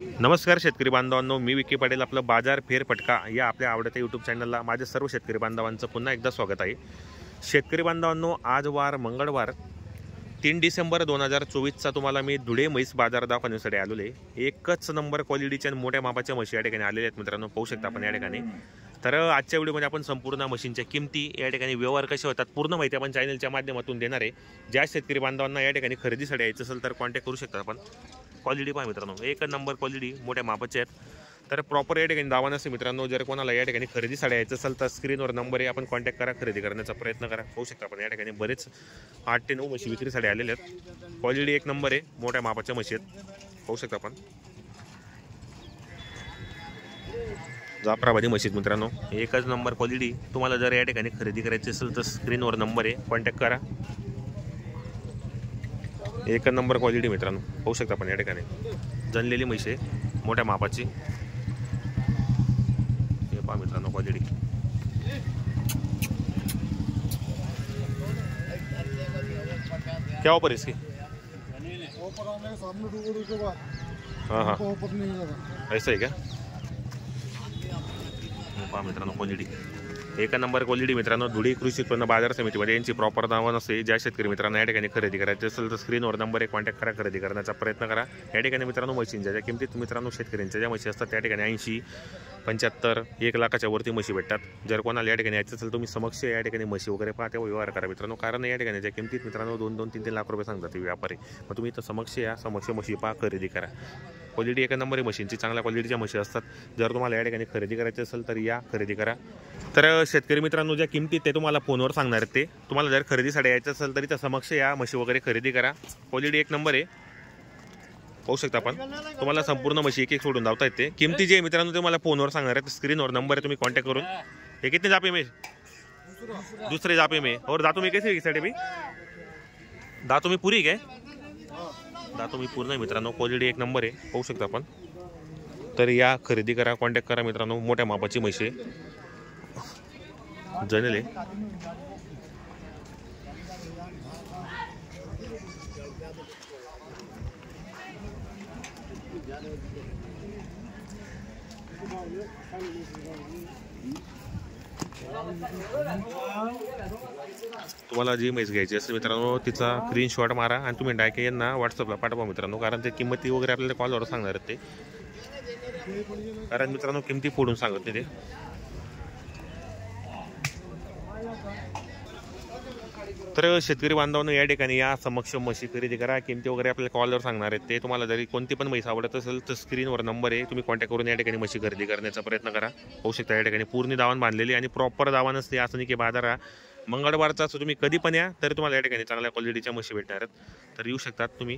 नमस्कार शेतकरी बांधवांनो, मी विकी पाटील. आपलं बाजार फेर फटका या आपल्या आवडत्या यूट्यूब चॅनलला माझ्या सर्व शेतकरी बांधवांचं पुन्हा एकदा स्वागत आहे. शेतकरी बांधवांनो, आज वार मंगळवार 3 डिसेंबर 2024चा तुम्हाला मी धुळे म्हैस बाजार दाखवण्यासाठी आलेलो आहे. एकच नंबर क्वालिटीच्या मोठ्या मापाच्या म्हशी या ठिकाणी आलेल्या आहेत मित्रांनो, पाहू शकता आपण या ठिकाणी. तर आजच्या व्हिडिओमध्ये आपण संपूर्ण मशीनच्या किमती, या ठिकाणी व्यवहार कसे होतात पूर्ण माहिती आपण चॅनलच्या माध्यमातून देणार आहे. ज्या शेतकरी बांधवांना या ठिकाणी खरेदीसाठी यायचं असेल तर कॉन्टॅक्ट करू शकता आपण. क्वालिटी पहा मित्रांनो, एक नंबर क्वालिटी मोठ्या मापाचे आहेत. तर प्रॉपर या ठिकाणी दावा नसते मित्रांनो. जर कोणाला या ठिकाणी खरेदीसाठी यायचं असेल तर स्क्रीनवर नंबर आहे, आपण कॉन्टॅक्ट करा, खरेदी करण्याचा प्रयत्न करा. होऊ शकता आपण या ठिकाणी बरेच 8 ते 9 म्हशी विक्रीसाठी आलेले आहेत. क्वालिटी एक नंबर आहे, मोठ्या मापाच्या म्हशी आहेत. होऊ शकता आपण जाफराबादी म्हशीत मित्रांनो, एकच नंबर क्वालिटी. तुम्हाला जर या ठिकाणी खरेदी करायची असेल तर स्क्रीनवर नंबर आहे, कॉन्टॅक्ट करा. एक नंबर क्वालिटी मित्रांनो, होऊ शकता आपण या ठिकाणी जनलेली म्हशी आहे मोठ्या मापाची. हे पहा मित्रांनो क्वालिटी. क्या ऑफर इसकी? हाँ हाँ, ऐसा है क्या? पहा मित्रांनो क्वालिटी एक नंबर क्वालिटी मित्रांनो. धुळे कृषी उत्पन्न बाजार समितीमध्ये यांची प्रॉपर नाव नसते. ज्या शेतकरी मित्रांना या ठिकाणी खरेदी करायची असेल तर स्क्रीनवर नंबर आहे, कॉन्टॅक्ट करा, खरेदी करण्याचा प्रयत्न करा. या ठिकाणी मित्रांनो म्हशींच्या ज्या किमतीत मित्रांनो शेतकऱ्यांच्या ज्या म्हशी असतात त्या ठिकाणी 80, 75, 1 लाखाच्या वरती म्हशी भेटतात. जर कोणाला या ठिकाणी यायचं असेल तुम्ही समक्ष या ठिकाणी म्हशी वगैरे पाहा, तेव्हा व्यवहार करा मित्रांनो. कारण या ठिकाणी ज्या किमतीत मित्रांनो 2-2, 3-3 लाख रुपये सांगतात ते व्यापारी. मग तुम्ही इथं समक्ष या, समक्ष म्हशी पहा, खरेदी करा. क्वालिटी एक नंबर आहे मशीनची, चांगल्या क्वालिटीच्या म्हशी असतात. जर तुम्हाला या ठिकाणी खरेदी करायची असेल तर या, खरेदी करा. तर शेतकरी मित्रांनो, ज्या किमतीत ते तुम्हाला फोनवर सांगणार आहेत ते तुम्हाला जर खरेदीसाठी यायचं असेल तरी त्या समक्ष या, म्हशी वगैरे खरेदी करा. क्वालिटी एक नंबर आहे, पाहू शकता आपण. तुम्हाला संपूर्ण म्हशी एक एक सोडून धावता येते. किमती जे मित्रांनो तुम्हाला फोनवर सांगणार आहेत, स्क्रीनवर नंबर आहे, तुम्ही कॉन्टॅक्ट करून. हे कितने जापे में? दूसरे जापे में. और दातों में कैसे साइड भी दातों में पूरी काय? दातों मी पूर्ण आहे मित्रांनो. क्वालिटी एक नंबर आहे, पाहू शकता आपण. तर या, खरेदी करा, कॉन्टॅक्ट करा मित्रांनो. मोठ्या मापाची म्हशी जनेले. तुम्हाला जी म्हैस घ्यायची असेल मित्रांनो तिचा स्क्रीनशॉट मारा आणि तुम्ही डायरेक्ट यांना व्हॉट्सअपला पाठवा मित्रांनो. कारण ते किंमती वगैरे आपल्याला कॉलवर सांगणार आहेत ते. कारण मित्रांनो किमती फोडून सांगत नाही ते. तर शेतकरी बांधवांनो, या ठिकाणी या, समक्ष म्हशी खरेदी करा. किमती वगैरे आपल्याला कॉलवर सांगणार आहेत ते. तुम्हाला जरी कोणती पण म्हैस आवडत असेल तर स्क्रीनवर नंबर आहे, तुम्ही कॉन्टॅक्ट करून या ठिकाणी म्हशी खरेदी करण्याचा प्रयत्न करा. होऊ शकता या ठिकाणी पूर्ण दावण बांधलेली आणि प्रॉपर दावा नसते. असं नाही की बाजार मंगळवारचा असं तुम्ही कधी पण या तरी तुम्हाला या ठिकाणी चांगल्या क्वालिटीच्या म्हशी भेटणार आहेत. तर येऊ शकतात तुम्ही.